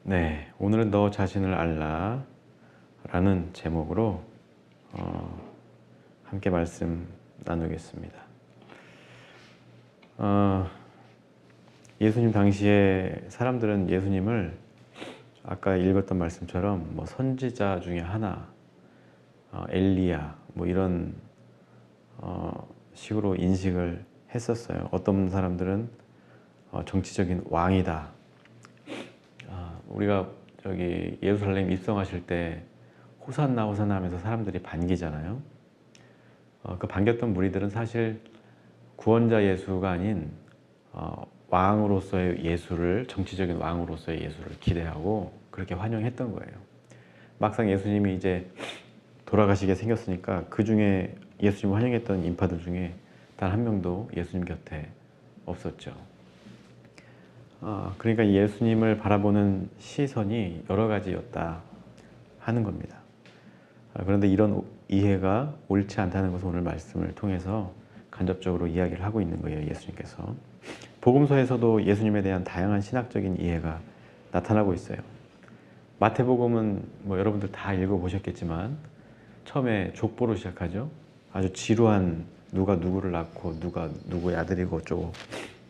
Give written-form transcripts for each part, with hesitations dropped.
네, 오늘은 너 자신을 알라 라는 제목으로 함께 말씀 나누겠습니다. 예수님 당시에 사람들은 예수님을 아까 읽었던 말씀처럼 뭐 선지자 중에 하나, 엘리야 뭐 이런 식으로 인식을 했었어요. 어떤 사람들은 정치적인 왕이다. 우리가 저기 예루살렘 입성하실 때 호산나 호산나 하면서 사람들이 반기잖아요. 그 반겼던 무리들은 사실 구원자 예수가 아닌 왕으로서의 예수를, 정치적인 왕으로서의 예수를 기대하고 그렇게 환영했던 거예요. 막상 예수님이 이제 돌아가시게 생겼으니까 그 중에 예수님 환영했던 인파들 중에 단 한 명도 예수님 곁에 없었죠. 그러니까 예수님을 바라보는 시선이 여러 가지였다 하는 겁니다. 그런데 이런 이해가 옳지 않다는 것을 오늘 말씀을 통해서 간접적으로 이야기를 하고 있는 거예요. 예수님께서. 복음서에서도 예수님에 대한 다양한 신학적인 이해가 나타나고 있어요. 마태복음은 뭐 여러분들 다 읽어보셨겠지만 처음에 족보로 시작하죠. 아주 지루한 누가 누구를 낳고 누가 누구의 아들이고 어쩌고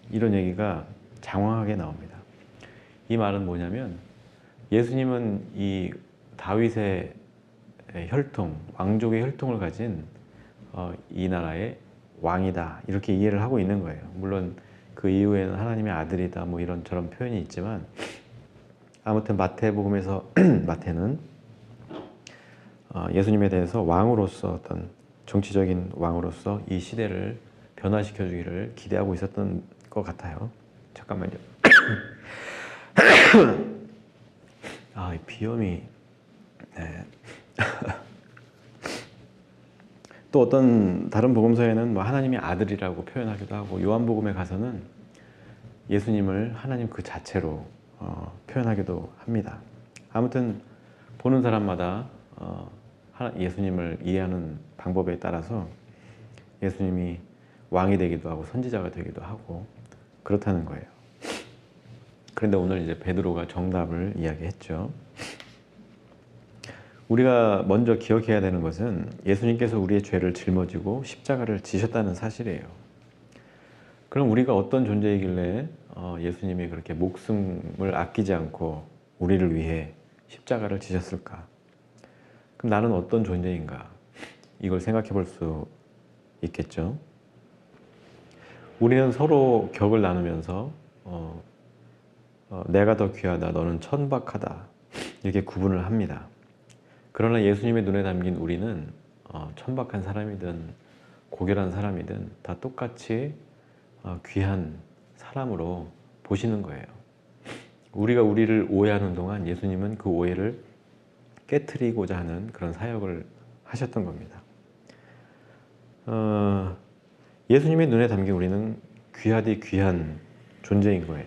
이런 얘기가 장황하게 나옵니다. 이 말은 뭐냐면 예수님은 이 다윗의 혈통, 왕족의 혈통을 가진 이 나라의 왕이다 이렇게 이해를 하고 있는 거예요. 물론 그 이후에는 하나님의 아들이다 뭐 이런 저런 표현이 있지만 아무튼 마태복음에서 마태는 예수님에 대해서 왕으로서 어떤 정치적인 왕으로서 이 시대를 변화시켜 주기를 기대하고 있었던 것 같아요. 잠깐만요. 이 비염이 네. 또 어떤 다른 복음서에는 뭐 하나님의 아들이라고 표현하기도 하고 요한복음에 가서는 예수님을 하나님 그 자체로 표현하기도 합니다. 아무튼 보는 사람마다 예수님을 이해하는 방법에 따라서 예수님이 왕이 되기도 하고 선지자가 되기도 하고 그렇다는 거예요. 그런데 오늘 이제 베드로가 정답을 이야기했죠. 우리가 먼저 기억해야 되는 것은 예수님께서 우리의 죄를 짊어지고 십자가를 지셨다는 사실이에요. 그럼 우리가 어떤 존재이길래 예수님이 그렇게 목숨을 아끼지 않고 우리를 위해 십자가를 지셨을까? 그럼 나는 어떤 존재인가? 이걸 생각해 볼 수 있겠죠. 우리는 서로 격을 나누면서 내가 더 귀하다, 너는 천박하다 이렇게 구분을 합니다. 그러나 예수님의 눈에 담긴 우리는 천박한 사람이든 고결한 사람이든 다 똑같이 귀한 사람으로 보시는 거예요. 우리가 우리를 오해하는 동안 예수님은 그 오해를 깨트리고자 하는 그런 사역을 하셨던 겁니다. 예수님의 눈에 담긴 우리는 귀하디 귀한 존재인 거예요.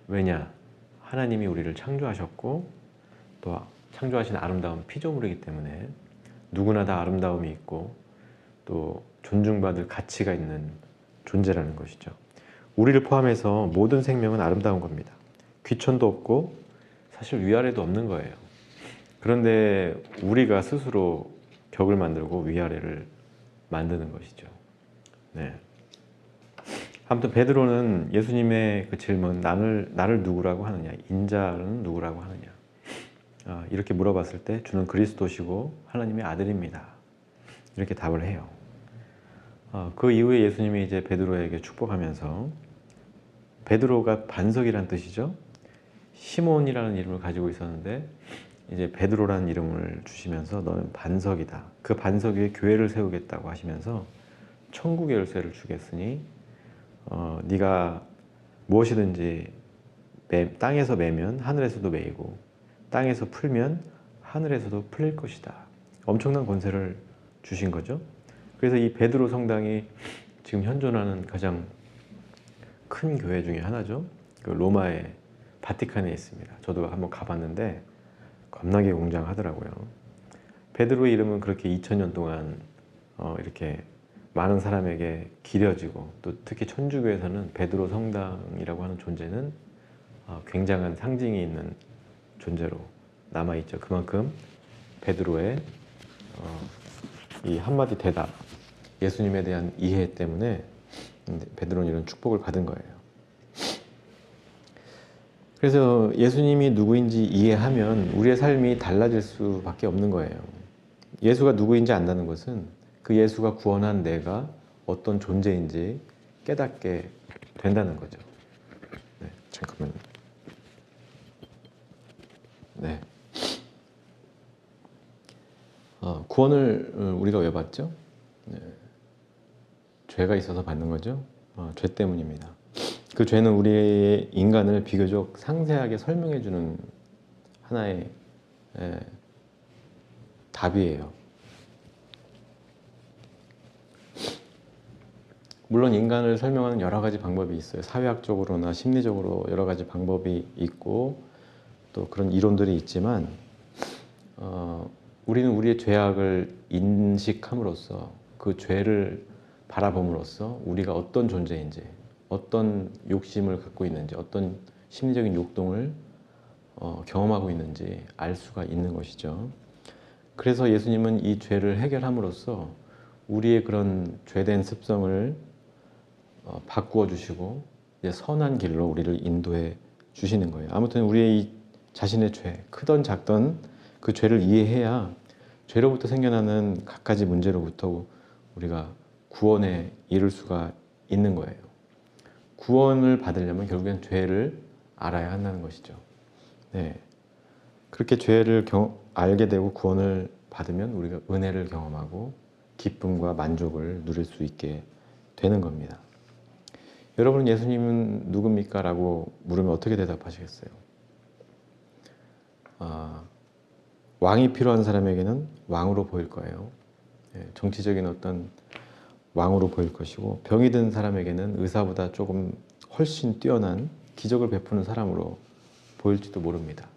왜냐? 하나님이 우리를 창조하셨고 또 창조하신 아름다운 피조물이기 때문에 누구나 다 아름다움이 있고 또 존중받을 가치가 있는 존재라는 것이죠. 우리를 포함해서 모든 생명은 아름다운 겁니다. 귀천도 없고 사실 위아래도 없는 거예요. 그런데 우리가 스스로 격을 만들고 위아래를 만드는 것이죠. 네. 아무튼 베드로는 예수님의 그 질문, 나를 누구라고 하느냐, 인자는 누구라고 하느냐 이렇게 물어봤을 때 주는 그리스도시고 하나님의 아들입니다. 이렇게 답을 해요. 그 이후에 예수님이 이제 베드로에게 축복하면서 베드로가 반석이란 뜻이죠. 시몬이라는 이름을 가지고 있었는데 이제 베드로라는 이름을 주시면서 너는 반석이다. 그 반석 위에 교회를 세우겠다고 하시면서 천국의 열쇠를 주겠으니 네가 무엇이든지 땅에서 매면 하늘에서도 매이고 땅에서 풀면 하늘에서도 풀릴 것이다. 엄청난 권세를 주신 거죠. 그래서 이 베드로 성당이 지금 현존하는 가장 큰 교회 중에 하나죠. 그 로마의 바티칸에 있습니다. 저도 한번 가봤는데 겁나게 웅장하더라고요. 베드로의 이름은 그렇게 2000년 동안 이렇게 많은 사람에게 기려지고 또 특히 천주교에서는 베드로 성당이라고 하는 존재는 굉장한 상징이 있는 존재로 남아있죠. 그만큼 베드로의 이 한마디 대답, 예수님에 대한 이해 때문에 베드로는 이런 축복을 받은 거예요. 그래서 예수님이 누구인지 이해하면 우리의 삶이 달라질 수밖에 없는 거예요. 예수가 누구인지 안다는 것은 그 예수가 구원한 내가 어떤 존재인지 깨닫게 된다는 거죠. 네, 잠깐만요. 네. 구원을 우리가 왜 받죠? 네. 죄가 있어서 받는 거죠. 죄 때문입니다. 그 죄는 우리의 인간을 비교적 상세하게 설명해 주는 하나의 답이에요. 물론 인간을 설명하는 여러 가지 방법이 있어요. 사회학적으로나 심리적으로 여러 가지 방법이 있고 또 그런 이론들이 있지만 우리는 우리의 죄악을 인식함으로써 그 죄를 바라봄으로써 우리가 어떤 존재인지, 어떤 욕심을 갖고 있는지, 어떤 심리적인 욕동을 경험하고 있는지 알 수가 있는 것이죠. 그래서 예수님은 이 죄를 해결함으로써 우리의 그런 죄된 습성을 바꾸어 주시고 이제 선한 길로 우리를 인도해 주시는 거예요. 아무튼 우리의 이 자신의 죄, 크던 작던 그 죄를 이해해야 죄로부터 생겨나는 갖가지 문제로부터 우리가 구원에 이를 수가 있는 거예요. 구원을 받으려면 결국엔 죄를 알아야 한다는 것이죠. 네. 그렇게 죄를 알게 되고 구원을 받으면 우리가 은혜를 경험하고 기쁨과 만족을 누릴 수 있게 되는 겁니다. 여러분, 예수님은 누굽니까? 라고 물으면 어떻게 대답하시겠어요? 왕이 필요한 사람에게는 왕으로 보일 거예요. 정치적인 어떤 왕으로 보일 것이고, 병이 든 사람에게는 의사보다 조금 훨씬 뛰어난 기적을 베푸는 사람으로 보일지도 모릅니다.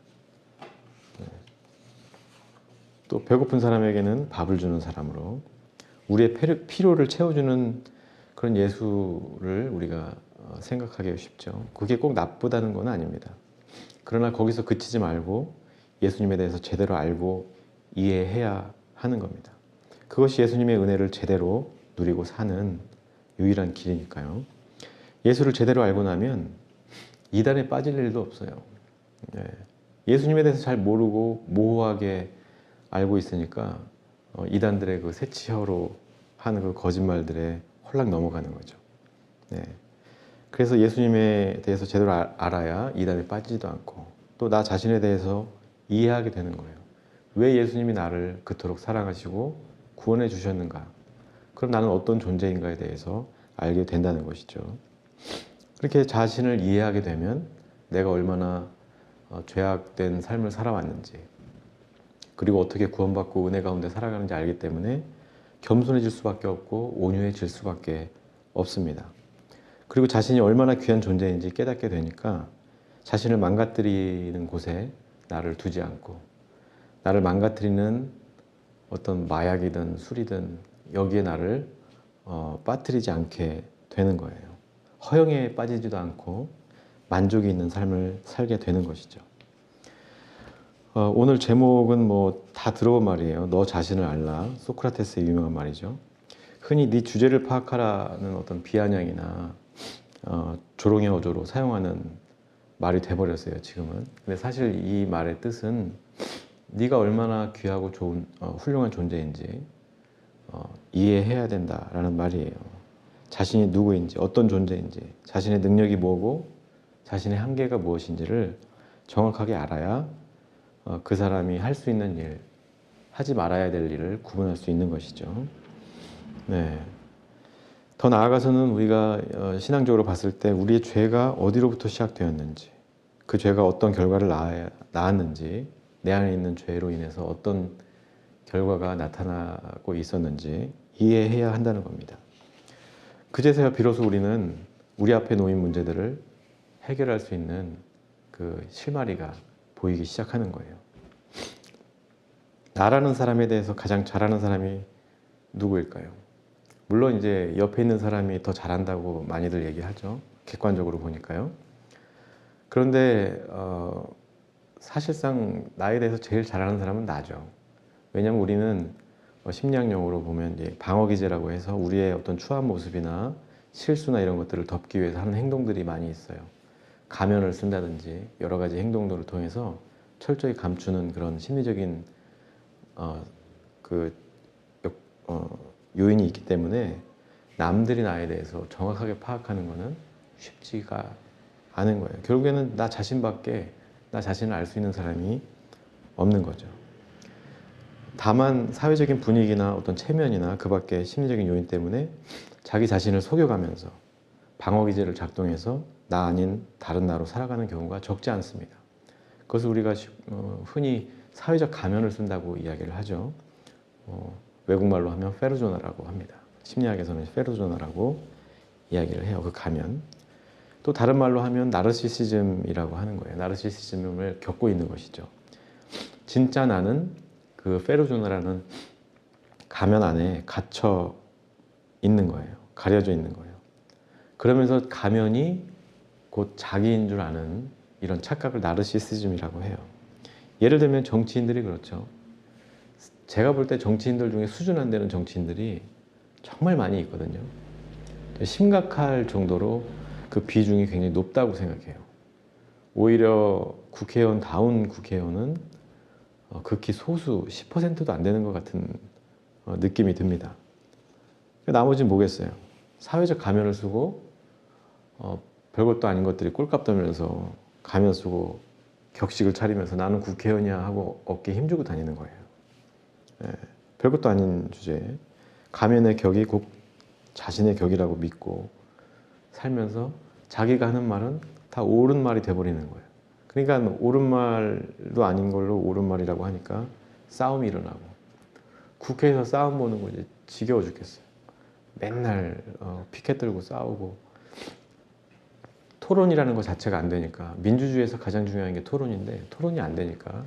또 배고픈 사람에게는 밥을 주는 사람으로, 우리의 필요를 채워주는 그런 예수를 우리가 생각하기 쉽죠. 그게 꼭 나쁘다는 건 아닙니다. 그러나 거기서 그치지 말고 예수님에 대해서 제대로 알고 이해해야 하는 겁니다. 그것이 예수님의 은혜를 제대로 누리고 사는 유일한 길이니까요. 예수를 제대로 알고 나면 이단에 빠질 일도 없어요. 예수님에 대해서 잘 모르고 모호하게 알고 있으니까 이단들의 그 새치혀로 하는 그 거짓말들에 홀랑 넘어가는 거죠. 그래서 예수님에 대해서 제대로 알아야 이단에 빠지지도 않고 또 나 자신에 대해서 이해하게 되는 거예요. 왜 예수님이 나를 그토록 사랑하시고 구원해 주셨는가? 그럼 나는 어떤 존재인가에 대해서 알게 된다는 것이죠. 그렇게 자신을 이해하게 되면 내가 얼마나 죄악된 삶을 살아왔는지, 그리고 어떻게 구원받고 은혜 가운데 살아가는지 알기 때문에 겸손해질 수밖에 없고 온유해질 수밖에 없습니다. 그리고 자신이 얼마나 귀한 존재인지 깨닫게 되니까 자신을 망가뜨리는 곳에 나를 두지 않고, 나를 망가뜨리는 어떤 마약이든 술이든 여기에 나를 빠뜨리지 않게 되는 거예요. 허영에 빠지지도 않고 만족이 있는 삶을 살게 되는 것이죠. 오늘 제목은 뭐 다 들어본 말이에요. 너 자신을 알라. 소크라테스의 유명한 말이죠. 흔히 네 주제를 파악하라는 어떤 비아냥이나 조롱의 어조로 사용하는 말이 돼버렸어요, 지금은. 근데 사실 이 말의 뜻은 네가 얼마나 귀하고 좋은 훌륭한 존재인지 이해해야 된다라는 말이에요. 자신이 누구인지, 어떤 존재인지, 자신의 능력이 뭐고 자신의 한계가 무엇인지를 정확하게 알아야 그 사람이 할 수 있는 일, 하지 말아야 될 일을 구분할 수 있는 것이죠. 더 나아가서는 우리가 신앙적으로 봤을 때 우리의 죄가 어디로부터 시작되었는지, 그 죄가 어떤 결과를 낳았는지, 내 안에 있는 죄로 인해서 어떤 결과가 나타나고 있었는지 이해해야 한다는 겁니다. 그제서야 비로소 우리는 우리 앞에 놓인 문제들을 해결할 수 있는 그 실마리가 보이기 시작하는 거예요. 나라는 사람에 대해서 가장 잘하는 사람이 누구일까요? 물론 이제 옆에 있는 사람이 더 잘한다고 많이들 얘기하죠. 객관적으로 보니까요. 그런데 사실상 나에 대해서 제일 잘 아는 사람은 나죠. 왜냐하면 우리는 심리학용어로 보면 이제 방어기제라고 해서 우리의 어떤 추한 모습이나 실수나 이런 것들을 덮기 위해서 하는 행동들이 많이 있어요. 가면을 쓴다든지 여러 가지 행동들을 통해서 철저히 감추는 그런 심리적인 그 요인이 있기 때문에 남들이 나에 대해서 정확하게 파악하는 것은 쉽지가 않은 거예요. 결국에는 나 자신밖에 나 자신을 알 수 있는 사람이 없는 거죠. 다만 사회적인 분위기나 어떤 체면이나 그 밖의 심리적인 요인 때문에 자기 자신을 속여가면서 방어기제를 작동해서 나 아닌 다른 나로 살아가는 경우가 적지 않습니다. 그것을 우리가 흔히 사회적 가면을 쓴다고 이야기를 하죠. 외국말로 하면 페르소나라고 합니다. 심리학에서는 페르소나라고 이야기를 해요. 그 가면. 또 다른 말로 하면 나르시시즘이라고 하는 거예요. 나르시시즘을 겪고 있는 것이죠. 진짜 나는 그 페르소나라는 가면 안에 갇혀 있는 거예요. 가려져 있는 거예요. 그러면서 가면이 곧 자기인 줄 아는 이런 착각을 나르시시즘이라고 해요. 예를 들면 정치인들이 그렇죠. 제가 볼 때 정치인들 중에 수준 안 되는 정치인들이 정말 많이 있거든요. 심각할 정도로 그 비중이 굉장히 높다고 생각해요. 오히려 국회의원다운 국회의원은 극히 소수 10%도 안 되는 것 같은 느낌이 듭니다. 나머지는 뭐겠어요? 사회적 가면을 쓰고 별것도 아닌 것들이 꼴값 떨면서 가면 쓰고 격식을 차리면서 나는 국회의원이야 하고 어깨에 힘주고 다니는 거예요. 별것도 아닌 주제에 가면의 격이 꼭 자신의 격이라고 믿고 살면서 자기가 하는 말은 다 옳은 말이 돼버리는 거예요. 그러니까 옳은 말도 아닌 걸로 옳은 말이라고 하니까 싸움이 일어나고 국회에서 싸움 보는 거 이제 지겨워 죽겠어요. 맨날 피켓 들고 싸우고 토론이라는 것 자체가 안 되니까 민주주의에서 가장 중요한 게 토론인데 토론이 안 되니까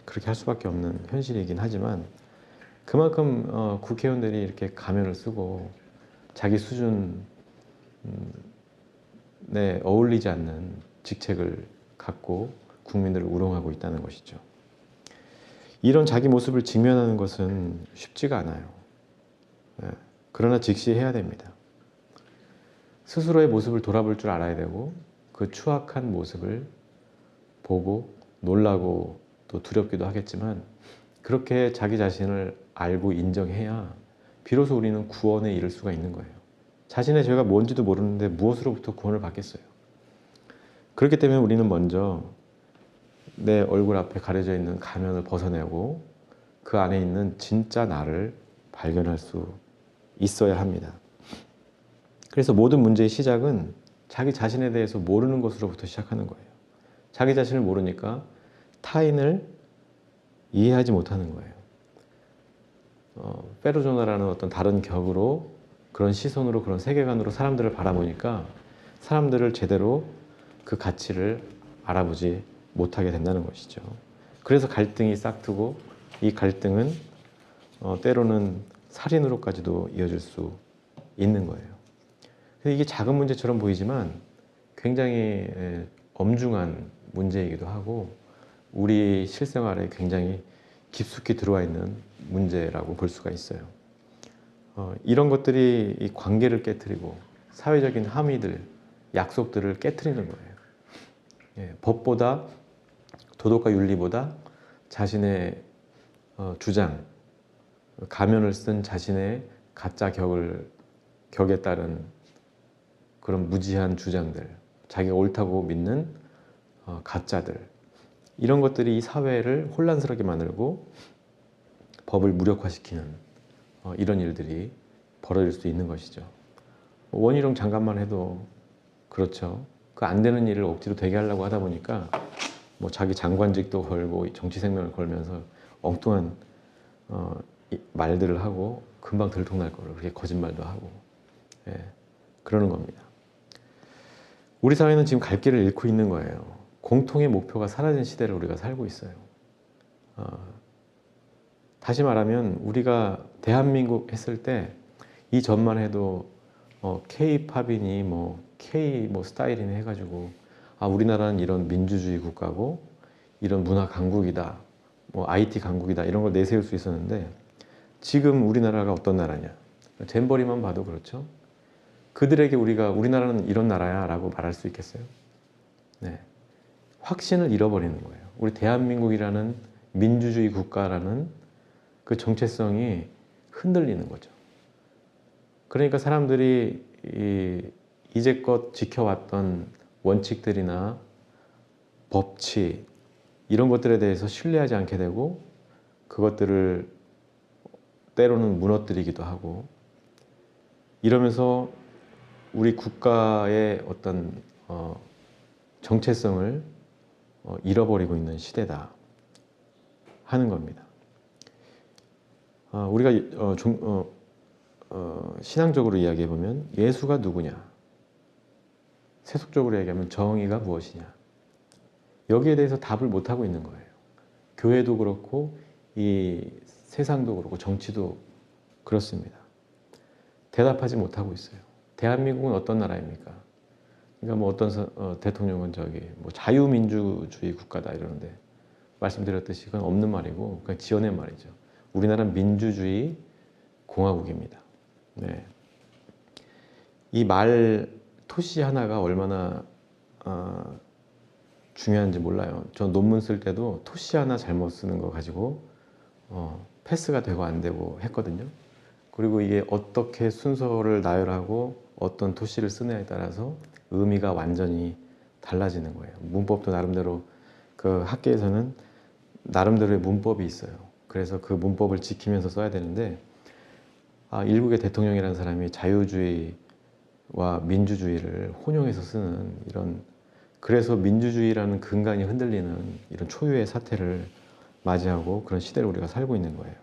그렇게 할 수밖에 없는 현실이긴 하지만 그만큼 국회의원들이 이렇게 가면을 쓰고 자기 수준에 어울리지 않는 직책을 갖고 국민들을 우롱하고 있다는 것이죠. 이런 자기 모습을 직면하는 것은 쉽지가 않아요. 그러나 즉시 해야 됩니다. 스스로의 모습을 돌아볼 줄 알아야 되고 그 추악한 모습을 보고 놀라고 또 두렵기도 하겠지만 그렇게 자기 자신을 알고 인정해야 비로소 우리는 구원에 이를 수가 있는 거예요. 자신의 죄가 뭔지도 모르는데 무엇으로부터 구원을 받겠어요. 그렇기 때문에 우리는 먼저 내 얼굴 앞에 가려져 있는 가면을 벗어내고 그 안에 있는 진짜 나를 발견할 수 있어야 합니다. 그래서 모든 문제의 시작은 자기 자신에 대해서 모르는 것으로부터 시작하는 거예요. 자기 자신을 모르니까 타인을 이해하지 못하는 거예요. 페르소나라는 어떤 다른 격으로 그런 시선으로 그런 세계관으로 사람들을 바라보니까 사람들을 제대로 그 가치를 알아보지 못하게 된다는 것이죠. 그래서 갈등이 싹트고 이 갈등은 때로는 살인으로까지도 이어질 수 있는 거예요. 이게 작은 문제처럼 보이지만 굉장히 엄중한 문제이기도 하고 우리 실생활에 굉장히 깊숙이 들어와 있는 문제라고 볼 수가 있어요. 이런 것들이 이 관계를 깨트리고 사회적인 함의들, 약속들을 깨트리는 거예요. 법보다 도덕과 윤리보다 자신의 주장, 가면을 쓴 자신의 가짜 격에 따른 그런 무지한 주장들, 자기가 옳다고 믿는 가짜들, 이런 것들이 이 사회를 혼란스럽게 만들고 법을 무력화시키는 이런 일들이 벌어질 수 있는 것이죠. 원희룡 장관만 해도 그렇죠. 그 안 되는 일을 억지로 되게 하려고 하다 보니까 뭐 자기 장관직도 걸고 정치 생명을 걸면서 엉뚱한 말들을 하고 금방 들통날 거를 그렇게 거짓말도 하고 그러는 겁니다. 우리 사회는 지금 갈 길을 잃고 있는 거예요. 공통의 목표가 사라진 시대를 우리가 살고 있어요. 다시 말하면 우리가 대한민국 했을 때 이전만 해도 K-팝이니 뭐 K 뭐 스타일이니 해가지고 우리나라는 이런 민주주의 국가고 이런 문화 강국이다, 뭐 IT 강국이다 이런 걸 내세울 수 있었는데 지금 우리나라가 어떤 나라냐? 잼버리만 봐도 그렇죠. 그들에게 우리나라는 이런 나라야 라고 말할 수 있겠어요? 네. 확신을 잃어버리는 거예요. 우리 대한민국이라는 민주주의 국가라는 그 정체성이 흔들리는 거죠. 그러니까 사람들이 이제껏 지켜왔던 원칙들이나 법치 이런 것들에 대해서 신뢰하지 않게 되고 그것들을 때로는 무너뜨리기도 하고 이러면서 우리 국가의 어떤 정체성을 잃어버리고 있는 시대다 하는 겁니다. 우리가 신앙적으로 이야기해 보면 예수가 누구냐? 세속적으로 얘기하면 정의가 무엇이냐? 여기에 대해서 답을 못 하고 있는 거예요. 교회도 그렇고 이 세상도 그렇고 정치도 그렇습니다. 대답하지 못하고 있어요. 대한민국은 어떤 나라입니까? 그러니까 뭐 어떤 대통령은 뭐 자유민주주의 국가다 이러는데 말씀드렸듯이 그건 없는 말이고 그냥 지어낸 말이죠. 우리나라는 민주주의 공화국입니다. 네. 이 말 토시 하나가 얼마나 중요한지 몰라요. 저 논문 쓸 때도 토시 하나 잘못 쓰는 거 가지고 패스가 되고 안 되고 했거든요. 그리고 이게 어떻게 순서를 나열하고 어떤 토시를 쓰느냐에 따라서 의미가 완전히 달라지는 거예요. 문법도 나름대로 그 학계에서는 나름대로의 문법이 있어요. 그래서 그 문법을 지키면서 써야 되는데 일국의 대통령이라는 사람이 자유주의와 민주주의를 혼용해서 쓰는 이런 그래서 민주주의라는 근간이 흔들리는 이런 초유의 사태를 맞이하고 그런 시대를 우리가 살고 있는 거예요.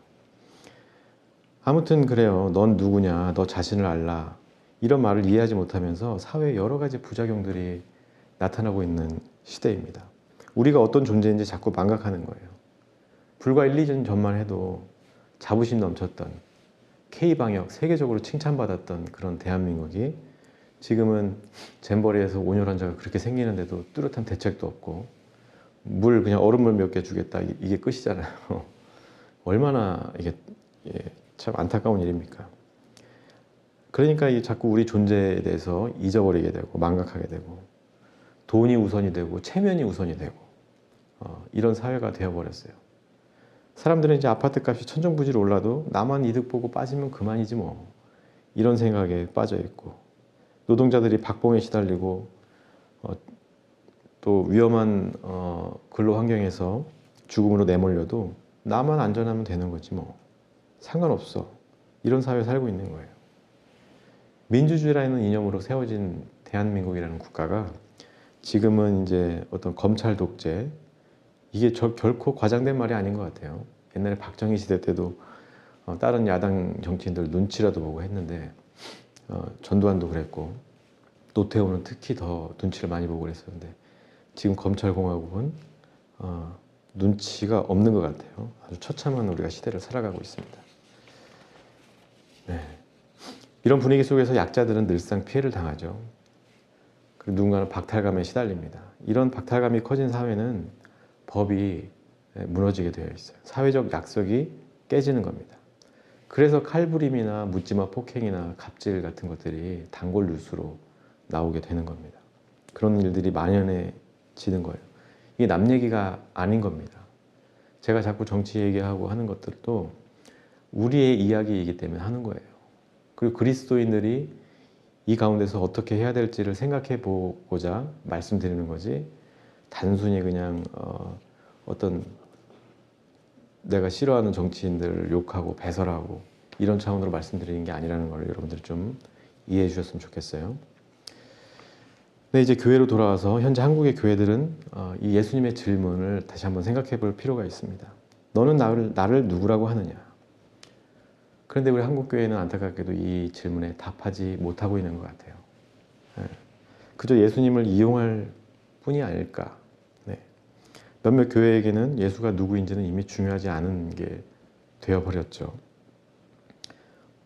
아무튼 그래요. 넌 누구냐? 너 자신을 알라. 이런 말을 이해하지 못하면서 사회에 여러 가지 부작용들이 나타나고 있는 시대입니다. 우리가 어떤 존재인지 자꾸 망각하는 거예요. 불과 1, 2년 전만 해도 자부심 넘쳤던 K방역 세계적으로 칭찬받았던 그런 대한민국이 지금은 잼버리에서 온열 환자가 그렇게 생기는데도 뚜렷한 대책도 없고 물 그냥 얼음물 몇 개 주겠다 이게 끝이잖아요. 얼마나 이게 참 안타까운 일입니까? 그러니까 자꾸 우리 존재에 대해서 잊어버리게 되고 망각하게 되고 돈이 우선이 되고 체면이 우선이 되고 이런 사회가 되어버렸어요. 사람들은 이제 아파트 값이 천정부지로 올라도 나만 이득 보고 빠지면 그만이지 뭐 이런 생각에 빠져 있고 노동자들이 박봉에 시달리고 또 위험한 근로 환경에서 죽음으로 내몰려도 나만 안전하면 되는 거지 뭐 상관없어 이런 사회에 살고 있는 거예요. 민주주의라는 이념으로 세워진 대한민국이라는 국가가 지금은 이제 어떤 검찰 독재 이게 결코 과장된 말이 아닌 것 같아요. 옛날에 박정희 시대 때도 다른 야당 정치인들 눈치라도 보고 했는데 전두환도 그랬고 노태우는 특히 더 눈치를 많이 보고 그랬었는데 지금 검찰공화국은 눈치가 없는 것 같아요. 아주 처참한 우리가 시대를 살아가고 있습니다. 네. 이런 분위기 속에서 약자들은 늘상 피해를 당하죠. 그리고 누군가는 박탈감에 시달립니다. 이런 박탈감이 커진 사회는 법이 무너지게 되어 있어요. 사회적 약속이 깨지는 겁니다. 그래서 칼부림이나 묻지마 폭행이나 갑질 같은 것들이 단골 뉴스로 나오게 되는 겁니다. 그런 일들이 만연해지는 거예요. 이게 남 얘기가 아닌 겁니다. 제가 자꾸 정치 얘기하고 하는 것들도 우리의 이야기이기 때문에 하는 거예요. 그리고 그리스도인들이 이 가운데서 어떻게 해야 될지를 생각해 보고자 말씀드리는 거지 단순히 그냥 어떤 내가 싫어하는 정치인들을 욕하고 배설하고 이런 차원으로 말씀드리는 게 아니라는 걸 여러분들 좀 이해해 주셨으면 좋겠어요. 네, 이제 교회로 돌아와서 현재 한국의 교회들은 이 예수님의 질문을 다시 한번 생각해 볼 필요가 있습니다. 너는 나를 누구라고 하느냐? 그런데 우리 한국교회는 안타깝게도 이 질문에 답하지 못하고 있는 것 같아요. 그저 예수님을 이용할 뿐이 아닐까. 네. 몇몇 교회에게는 예수가 누구인지는 이미 중요하지 않은 게 되어버렸죠.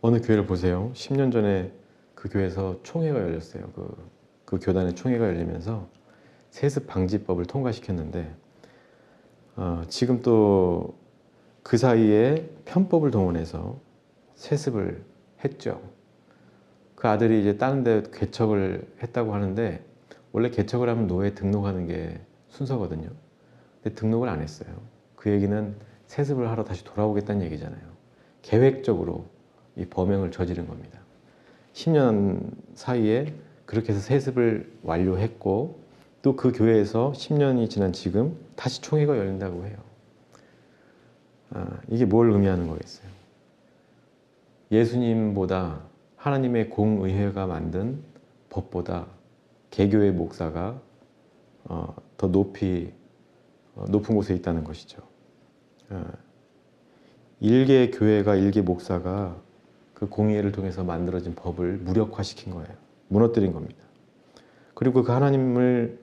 어느 교회를 보세요. 10년 전에 그 교회에서 총회가 열렸어요. 그 교단의 총회가 열리면서 세습 방지법을 통과시켰는데 지금 또 그 사이에 편법을 동원해서 세습을 했죠. 그 아들이 이제 다른 데 개척을 했다고 하는데 원래 개척을 하면 노예에 등록하는 게 순서거든요. 근데 등록을 안 했어요. 그 얘기는 세습을 하러 다시 돌아오겠다는 얘기잖아요. 계획적으로 이 범행을 저지른 겁니다. 10년 사이에 그렇게 해서 세습을 완료했고 또 그 교회에서 10년이 지난 지금 다시 총회가 열린다고 해요. 이게 뭘 의미하는 거겠어요? 예수님보다 하나님의 공의회가 만든 법보다 개교의 목사가 더 높은 곳에 있다는 것이죠. 일개 교회가 일개 목사가 그 공의회를 통해서 만들어진 법을 무력화시킨 거예요. 무너뜨린 겁니다. 그리고 그 하나님의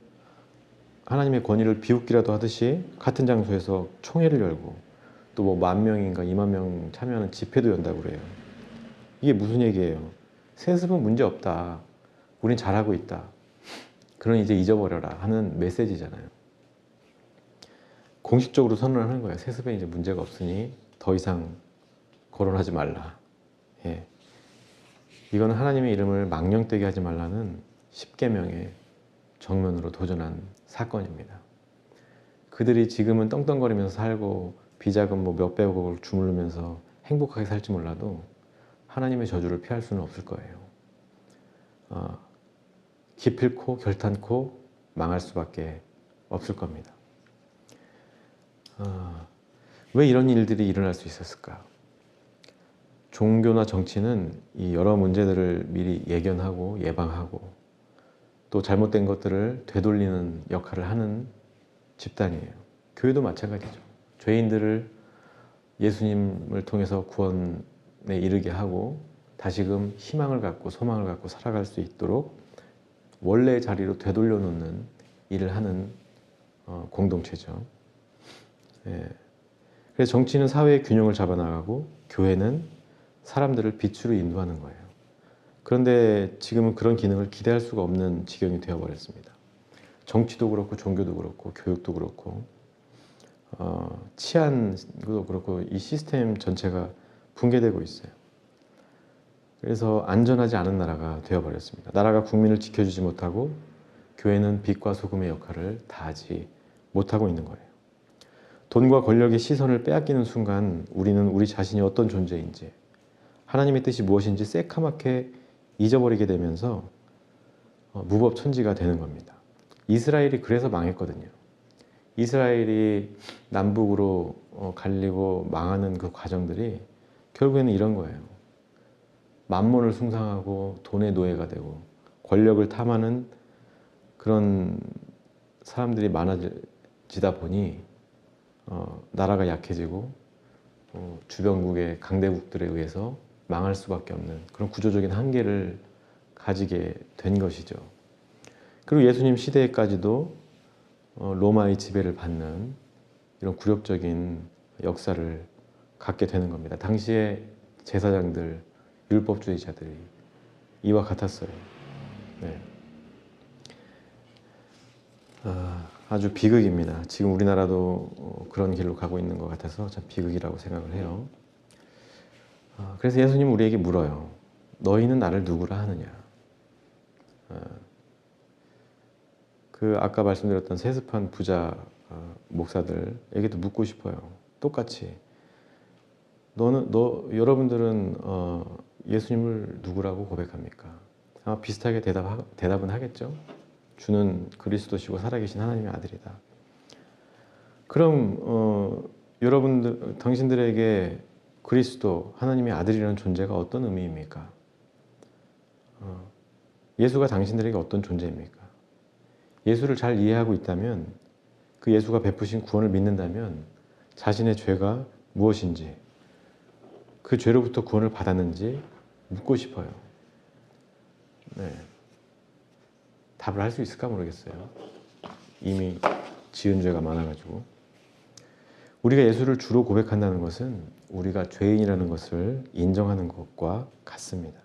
권위를 비웃기라도 하듯이 같은 장소에서 총회를 열고 또 뭐 10,000명인가 20,000명 참여하는 집회도 연다고 그래요. 이게 무슨 얘기예요? 세습은 문제 없다. 우린 잘하고 있다. 그런 이제 잊어버려라 하는 메시지잖아요. 공식적으로 선언하는 거예요. 세습에 이제 문제가 없으니 더 이상 거론하지 말라. 예. 이거는 하나님의 이름을 망령되게 하지 말라는 10계명의 정면으로 도전한 사건입니다. 그들이 지금은 떵떵거리면서 살고 비자금 뭐 몇백억을 주물르면서 행복하게 살지 몰라도 하나님의 저주를 피할 수는 없을 거예요. 기필코 결탄코 망할 수밖에 없을 겁니다. 왜 이런 일들이 일어날 수 있었을까? 종교나 정치는 이 여러 문제들을 미리 예견하고 예방하고 또 잘못된 것들을 되돌리는 역할을 하는 집단이에요. 교회도 마찬가지죠. 죄인들을 예수님을 통해서 구원에 이르게 하고 다시금 희망을 갖고 소망을 갖고 살아갈 수 있도록 원래의 자리로 되돌려 놓는 일을 하는 공동체죠. 예. 그래서 정치는 사회의 균형을 잡아나가고 교회는 사람들을 빛으로 인도하는 거예요. 그런데 지금은 그런 기능을 기대할 수가 없는 지경이 되어버렸습니다. 정치도 그렇고 종교도 그렇고 교육도 그렇고 치안도 그렇고 이 시스템 전체가 붕괴되고 있어요. 그래서 안전하지 않은 나라가 되어버렸습니다. 나라가 국민을 지켜주지 못하고 교회는 빛과 소금의 역할을 다하지 못하고 있는 거예요. 돈과 권력의 시선을 빼앗기는 순간 우리는 우리 자신이 어떤 존재인지 하나님의 뜻이 무엇인지 새카맣게 잊어버리게 되면서 무법천지가 되는 겁니다. 이스라엘이 그래서 망했거든요. 이스라엘이 남북으로 갈리고 망하는 그 과정들이 결국에는 이런 거예요. 만몬을 숭상하고 돈의 노예가 되고 권력을 탐하는 그런 사람들이 많아지다 보니 나라가 약해지고 주변국의 강대국들에 의해서 망할 수밖에 없는 그런 구조적인 한계를 가지게 된 것이죠. 그리고 예수님 시대에까지도 로마의 지배를 받는 이런 굴욕적인 역사를 갖게 되는 겁니다. 당시에 제사장들, 율법주의자들이 이와 같았어요. 네. 아주 비극입니다. 지금 우리나라도 그런 길로 가고 있는 것 같아서 참 비극이라고 생각을 해요. 그래서 예수님은 우리에게 물어요. 너희는 나를 누구라 하느냐? 그 아까 말씀드렸던 세습한 부자 목사들에게도 묻고 싶어요. 똑같이 여러분들은 예수님을 누구라고 고백합니까? 아마 비슷하게 대답은 하겠죠. 주는 그리스도시고 살아계신 하나님의 아들이다. 그럼 당신들에게 그리스도 하나님의 아들이라는 존재가 어떤 의미입니까? 예수가 당신들에게 어떤 존재입니까? 예수를 잘 이해하고 있다면 그 예수가 베푸신 구원을 믿는다면 자신의 죄가 무엇인지 그 죄로부터 구원을 받았는지 묻고 싶어요. 네. 답을 할 수 있을까 모르겠어요. 이미 지은 죄가 많아가지고. 우리가 예수를 주로 고백한다는 것은 우리가 죄인이라는 것을 인정하는 것과 같습니다.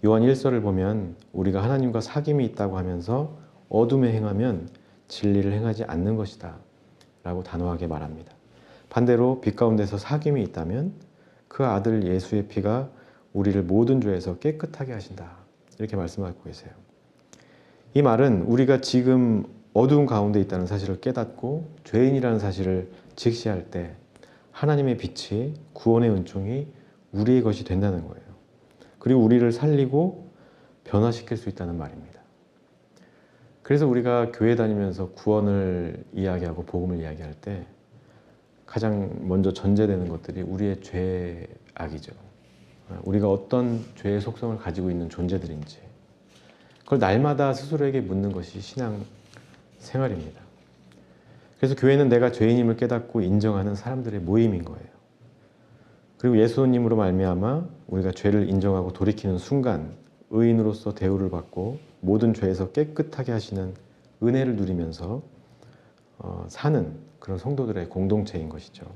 요한 1서를 보면 우리가 하나님과 사귐이 있다고 하면서 어둠에 행하면 진리를 행하지 않는 것이다 라고 단호하게 말합니다. 반대로 빛 가운데서 사귐이 있다면 그 아들 예수의 피가 우리를 모든 죄에서 깨끗하게 하신다, 이렇게 말씀하고 계세요. 이 말은 우리가 지금 어두운 가운데 있다는 사실을 깨닫고 죄인이라는 사실을 직시할 때 하나님의 빛이, 구원의 은총이 우리의 것이 된다는 거예요. 그리고 우리를 살리고 변화시킬 수 있다는 말입니다. 그래서 우리가 교회 다니면서 구원을 이야기하고 복음을 이야기할 때 가장 먼저 전제되는 것들이 우리의 죄악이죠. 우리가 어떤 죄의 속성을 가지고 있는 존재들인지, 그걸 날마다 스스로에게 묻는 것이 신앙 생활입니다. 그래서 교회는 내가 죄인임을 깨닫고 인정하는 사람들의 모임인 거예요. 그리고 예수님으로 말미암아 우리가 죄를 인정하고 돌이키는 순간 의인으로서 대우를 받고 모든 죄에서 깨끗하게 하시는 은혜를 누리면서 사는 그런 성도들의 공동체인 것이죠.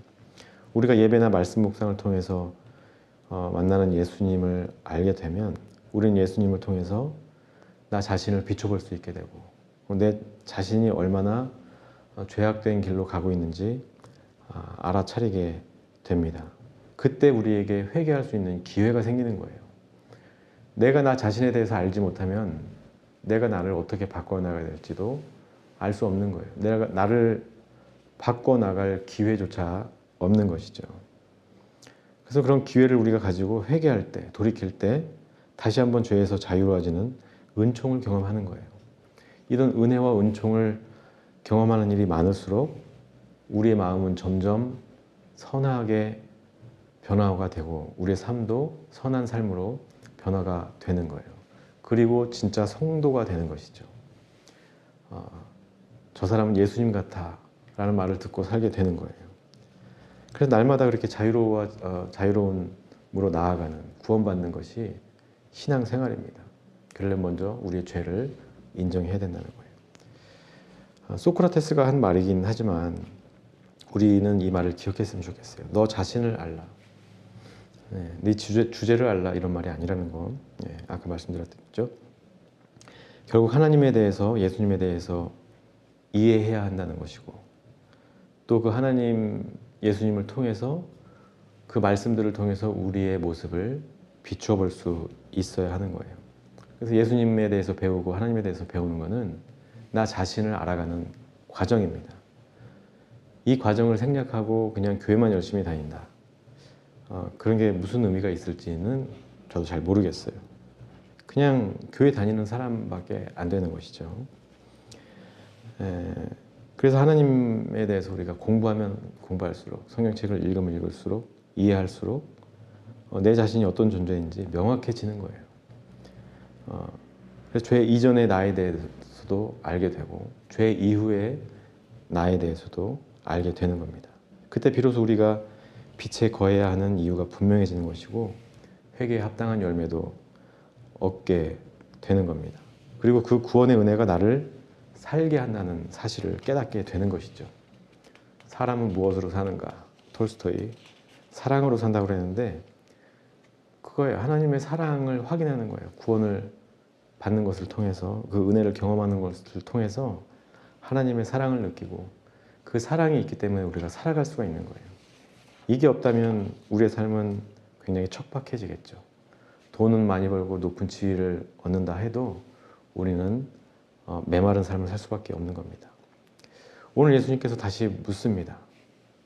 우리가 예배나 말씀 묵상을 통해서 만나는 예수님을 알게 되면 우리는 예수님을 통해서 나 자신을 비춰볼 수 있게 되고 내 자신이 얼마나 죄악된 길로 가고 있는지 알아차리게 됩니다. 그때 우리에게 회개할 수 있는 기회가 생기는 거예요. 내가 나 자신에 대해서 알지 못하면 내가 나를 어떻게 바꿔나가야 될지도 알 수 없는 거예요. 내가 나를 바꿔나갈 기회조차 없는 것이죠. 그래서 그런 기회를 우리가 가지고 회개할 때, 돌이킬 때 다시 한번 죄에서 자유로워지는 은총을 경험하는 거예요. 이런 은혜와 은총을 경험하는 일이 많을수록 우리의 마음은 점점 선하게 변화가 되고 우리의 삶도 선한 삶으로 변화가 되는 거예요. 그리고 진짜 성도가 되는 것이죠. 저 사람은 예수님 같아 라는 말을 듣고 살게 되는 거예요. 그래서 날마다 그렇게 자유로움으로 나아가는, 구원받는 것이 신앙생활입니다. 그러려면 먼저 우리의 죄를 인정해야 된다는 거예요. 소크라테스가 한 말이긴 하지만 우리는 이 말을 기억했으면 좋겠어요. 너 자신을 알라. 네 주제를 알라, 이런 말이 아니라는 거. 아까 말씀드렸죠. 결국 하나님에 대해서, 예수님에 대해서 이해해야 한다는 것이고, 또 그 하나님, 예수님을 통해서 그 말씀들을 통해서 우리의 모습을 비추어 볼 수 있어야 하는 거예요. 그래서 예수님에 대해서 배우고 하나님에 대해서 배우는 것은 나 자신을 알아가는 과정입니다. 이 과정을 생략하고 그냥 교회만 열심히 다닌다. 그런 게 무슨 의미가 있을지는 저도 잘 모르겠어요. 그냥 교회 다니는 사람밖에 안 되는 것이죠. 그래서 하나님에 대해서 우리가 공부하면 공부할수록, 성경책을 읽으면 읽을수록, 이해할수록 내 자신이 어떤 존재인지 명확해지는 거예요. 그래서 죄 이전의 나에 대해서도 알게 되고 죄 이후의 나에 대해서도 알게 되는 겁니다. 그때 비로소 우리가 빛에 거해야 하는 이유가 분명해지는 것이고 회개에 합당한 열매도 얻게 되는 겁니다. 그리고 그 구원의 은혜가 나를 살게 한다는 사실을 깨닫게 되는 것이죠. 사람은 무엇으로 사는가? 톨스토이 사랑으로 산다고 그랬는데 그거예요. 하나님의 사랑을 확인하는 거예요. 구원을 받는 것을 통해서, 그 은혜를 경험하는 것을 통해서 하나님의 사랑을 느끼고 그 사랑이 있기 때문에 우리가 살아갈 수가 있는 거예요. 이게 없다면 우리의 삶은 굉장히 척박해지겠죠. 돈은 많이 벌고 높은 지위를 얻는다 해도 우리는 메마른 삶을 살 수밖에 없는 겁니다. 오늘 예수님께서 다시 묻습니다.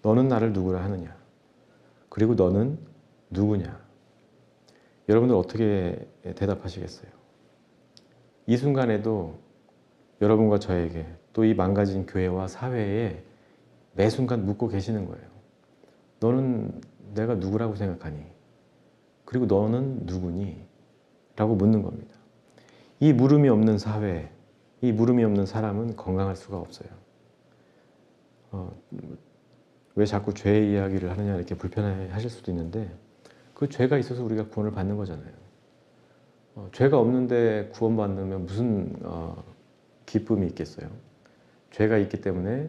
너는 나를 누구라 하느냐? 그리고 너는 누구냐? 여러분들 어떻게 대답하시겠어요? 이 순간에도 여러분과 저에게, 또 이 망가진 교회와 사회에 매 순간 묻고 계시는 거예요. 너는 내가 누구라고 생각하니? 그리고 너는 누구니? 라고 묻는 겁니다. 이 물음이 없는 사회, 이 물음이 없는 사람은 건강할 수가 없어요. 왜 자꾸 죄의 이야기를 하느냐 이렇게 불편해 하실 수도 있는데 그 죄가 있어서 우리가 구원을 받는 거잖아요. 죄가 없는데 구원받으면 무슨 기쁨이 있겠어요. 죄가 있기 때문에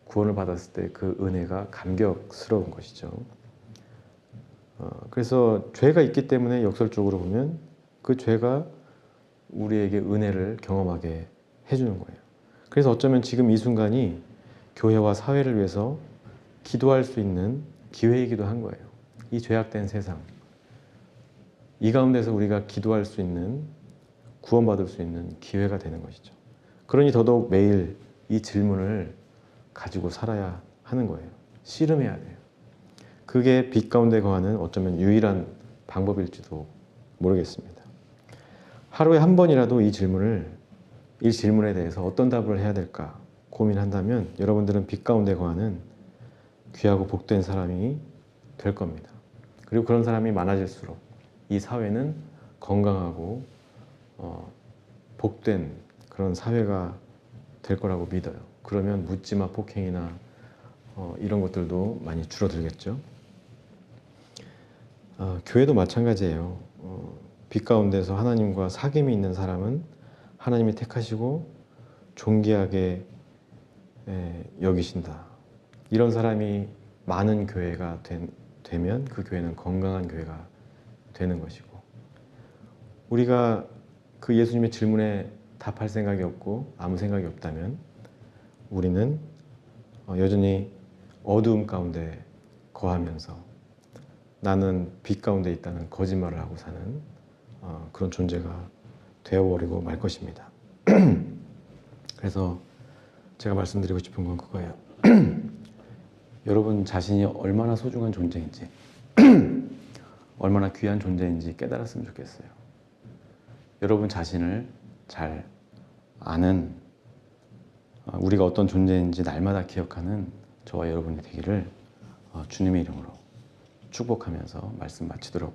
구원을 받았을 때 그 은혜가 감격스러운 것이죠. 그래서 죄가 있기 때문에 역설적으로 보면 그 죄가 우리에게 은혜를 경험하게 해주는 거예요. 그래서 어쩌면 지금 이 순간이 교회와 사회를 위해서 기도할 수 있는 기회이기도 한 거예요. 이 죄악된 세상, 이 가운데서 우리가 기도할 수 있는, 구원받을 수 있는 기회가 되는 것이죠. 그러니 더더욱 매일 이 질문을 가지고 살아야 하는 거예요. 씨름해야 돼요. 그게 빛 가운데 거하는 어쩌면 유일한 방법일지도 모르겠습니다. 하루에 한 번이라도 이 질문에 대해서 어떤 답을 해야 될까 고민한다면 여러분들은 빛 가운데 거하는 귀하고 복된 사람이 될 겁니다. 그리고 그런 사람이 많아질수록 이 사회는 건강하고 복된 그런 사회가 될 거라고 믿어요. 그러면 묻지마 폭행이나 이런 것들도 많이 줄어들겠죠. 교회도 마찬가지예요. 빛 가운데서 하나님과 사귐이 있는 사람은 하나님이 택하시고 존귀하게 여기신다. 이런 사람이 많은 교회가 되면 그 교회는 건강한 교회가 되는 것이고, 우리가 그 예수님의 질문에 답할 생각이 없고 아무 생각이 없다면 우리는 여전히 어두움 가운데 거하면서 나는 빛 가운데 있다는 거짓말을 하고 사는 그런 존재가 되어버리고 말 것입니다. 그래서 제가 말씀드리고 싶은 건 그거예요. 여러분 자신이 얼마나 소중한 존재인지 얼마나 귀한 존재인지 깨달았으면 좋겠어요. 여러분 자신을 잘 아는, 우리가 어떤 존재인지 날마다 기억하는 저와 여러분이 되기를 주님의 이름으로 축복하면서 말씀 마치도록